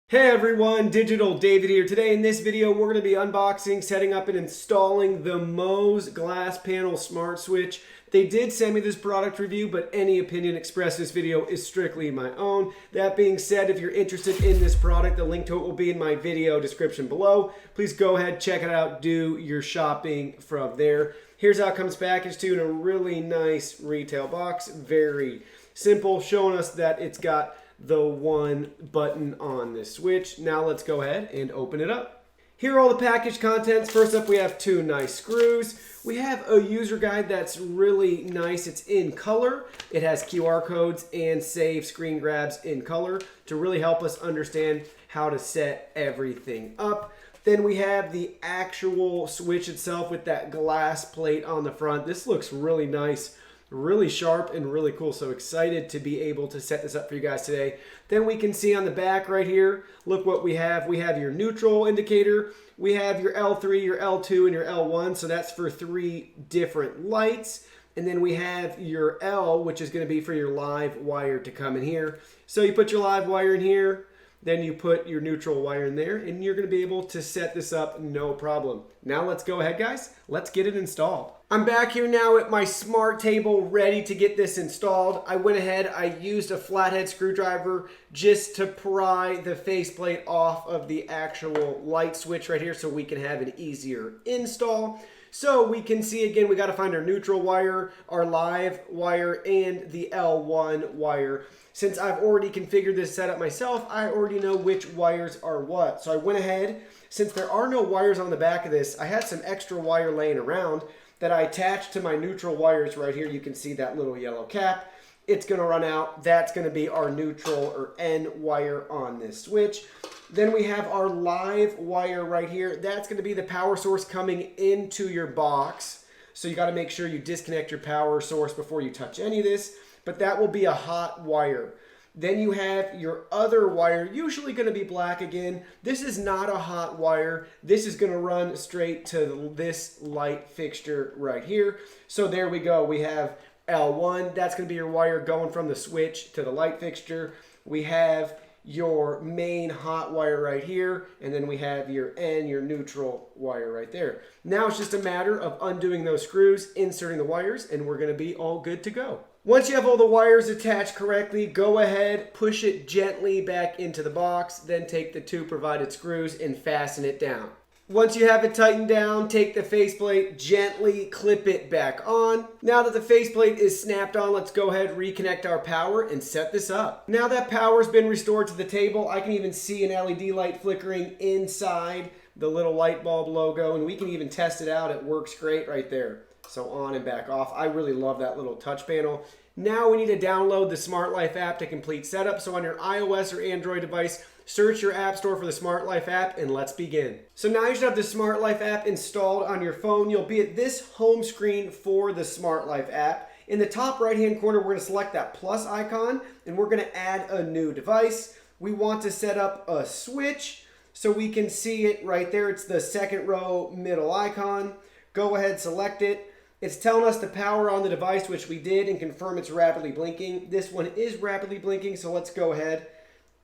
Hey everyone, Digital David here. Today in this video we're going to be unboxing, setting up and installing the Moes glass panel smart switch. They did send me this product review, but any opinion expressed in this video is strictly my own. That being said, if you're interested in this product, the link to it will be in my video description below. Please go ahead, check it out, do your shopping from there. Here's how it comes packaged to in a really nice retail box. Very simple, showing us that it's got the one button on this switch. Now let's go ahead and open it up. Here are all the package contents. First up, we have two nice screws. We have a user guide that's really nice. It's in color. It has QR codes and save screen grabs in color to really help us understand how to set everything up. Then we have the actual switch itself with that glass plate on the front. This looks really nice, really sharp and really cool. So excited to be able to set this up for you guys today. Then we can see on the back right here, look what we have. We have your neutral indicator. We have your L3, your L2, and your L1. So that's for 3 different lights. And then we have your L, which is going to be for your live wire to come in here. So you put your live wire in here, then you put your neutral wire in there, and you're going to be able to set this up no problem. Now let's go ahead, guys. Let's get it installed. I'm back here now at my smart table ready to get this installed. I went ahead, I used a flathead screwdriver just to pry the faceplate off of the actual light switch right here so we can have an easier install. So we can see again, we got to find our neutral wire, our live wire, and the L1 wire. Since I've already configured this setup myself, I already know which wires are what. So I went ahead, since there are no wires on the back of this, I had some extra wire laying around that I attached to my neutral wires right here. You can see that little yellow cap. It's going to run out. That's going to be our neutral or N wire on this switch. Then we have our live wire right here. That's going to be the power source coming into your box. So you got to make sure you disconnect your power source before you touch any of this. But that will be a hot wire. Then you have your other wire, usually going to be black again. This is not a hot wire. This is going to run straight to this light fixture right here. So there we go. We have L1. That's going to be your wire going from the switch to the light fixture. We have your main hot wire right here. And then we have your N, your neutral wire right there. Now it's just a matter of undoing those screws, inserting the wires, and we're going to be all good to go. Once you have all the wires attached correctly, go ahead, push it gently back into the box, then take the 2 provided screws and fasten it down. Once you have it tightened down, take the faceplate, gently clip it back on. Now that the faceplate is snapped on, let's go ahead, reconnect our power and set this up. Now that power's been restored to the table, I can even see an LED light flickering inside the little light bulb logo, and we can even test it out. It works great right there. So on and back off. I really love that little touch panel. Now we need to download the Smart Life app to complete setup. So on your iOS or Android device, search your app store for the Smart Life app and let's begin. So now you should have the Smart Life app installed on your phone. You'll be at this home screen for the Smart Life app. In the top right hand corner, we're going to select that plus icon and we're going to add a new device. We want to set up a switch so we can see it right there. It's the second row middle icon. Go ahead, select it. It's telling us the power on the device, which we did, and confirm it's rapidly blinking. This one is rapidly blinking, so let's go ahead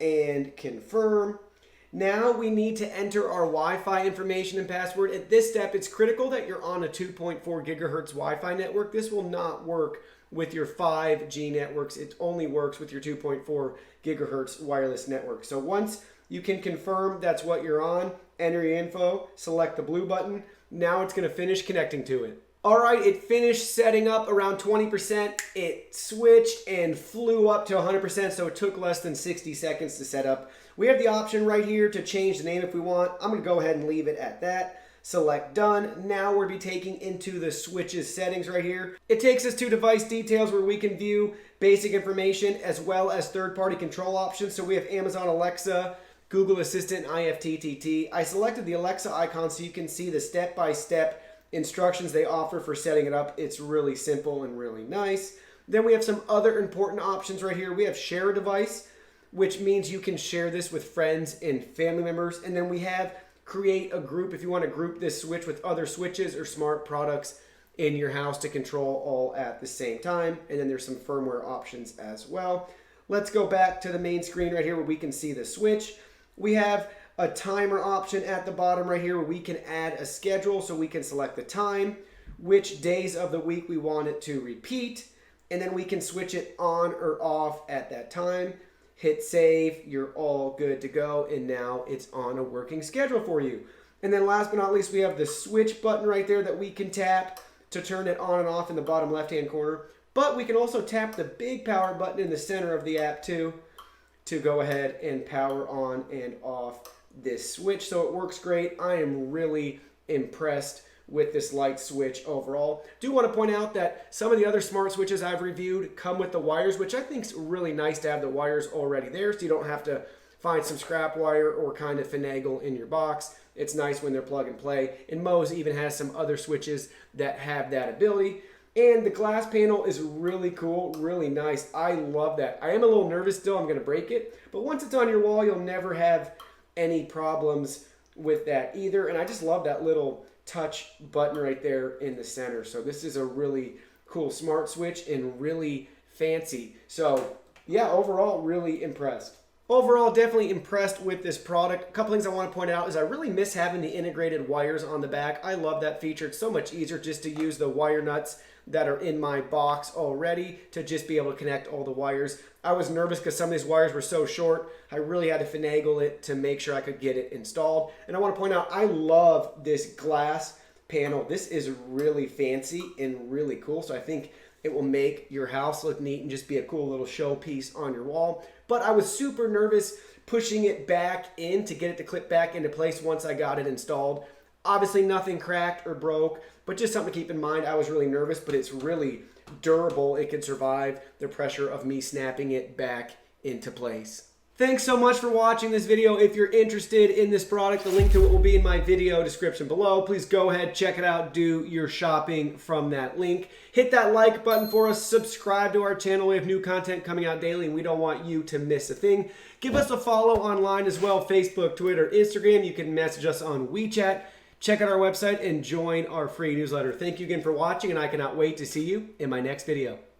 and confirm. Now we need to enter our Wi-Fi information and password. At this step, it's critical that you're on a 2.4 gigahertz Wi-Fi network. This will not work with your 5G networks. It only works with your 2.4 gigahertz wireless network. So once you can confirm that's what you're on, enter your info, select the blue button. Now it's going to finish connecting to it. All right, it finished setting up around 20%. It switched and flew up to 100%, so it took less than 60 seconds to set up. We have the option right here to change the name if we want. I'm going to go ahead and leave it at that. Select done. Now we'll be taking into the switches settings right here. It takes us to device details where we can view basic information as well as third-party control options. So we have Amazon Alexa, Google Assistant, IFTTT. I selected the Alexa icon so you can see the step-by-step instructions they offer for setting it up. It's really simple and really nice. Then we have some other important options right here. We have share a device, which means you can share this with friends and family members. And then we have create a group if you want to group this switch with other switches or smart products in your house to control all at the same time. And then there's some firmware options as well. Let's go back to the main screen right here where we can see the switch. We have a timer option at the bottom right here where we can add a schedule, so we can select the time, which days of the week we want it to repeat, and then we can switch it on or off at that time. Hit save, you're all good to go, and now it's on a working schedule for you. And then last but not least, we have the switch button right there that we can tap to turn it on and off in the bottom left-hand corner. But we can also tap the big power button in the center of the app too to go ahead and power on and off this switch. So it works great. I am really impressed with this light switch overall. Do want to point out that some of the other smart switches I've reviewed come with the wires, which I think is really nice to have the wires already there, so you don't have to find some scrap wire or kind of finagle in your box. It's nice when they're plug and play. And Moes even has some other switches that have that ability. And the glass panel is really cool, really nice. I love that. I am a little nervous still, I'm gonna break it, but once it's on your wall, you'll never have any problems with that either. And I just love that little touch button right there in the center. So this is a really cool smart switch and really fancy. So yeah, overall, really impressed. Overall, definitely impressed with this product. A couple things I want to point out is I really miss having the integrated wires on the back. I love that feature. It's so much easier just to use the wire nuts that are in my box already to just be able to connect all the wires. I was nervous because some of these wires were so short. I really had to finagle it to make sure I could get it installed. And I want to point out, I love this glass panel. This is really fancy and really cool. So I think it will make your house look neat and just be a cool little showpiece on your wall. But I was super nervous pushing it back in to get it to clip back into place once I got it installed. Obviously nothing cracked or broke, but just something to keep in mind. I was really nervous, but it's really durable. It can survive the pressure of me snapping it back into place. Thanks so much for watching this video. If you're interested in this product, the link to it will be in my video description below. Please go ahead, check it out, do your shopping from that link. Hit that like button for us, subscribe to our channel. We have new content coming out daily and we don't want you to miss a thing. Give us a follow online as well, Facebook, Twitter, Instagram. You can message us on WeChat. Check out our website and join our free newsletter. Thank you again for watching, and I cannot wait to see you in my next video.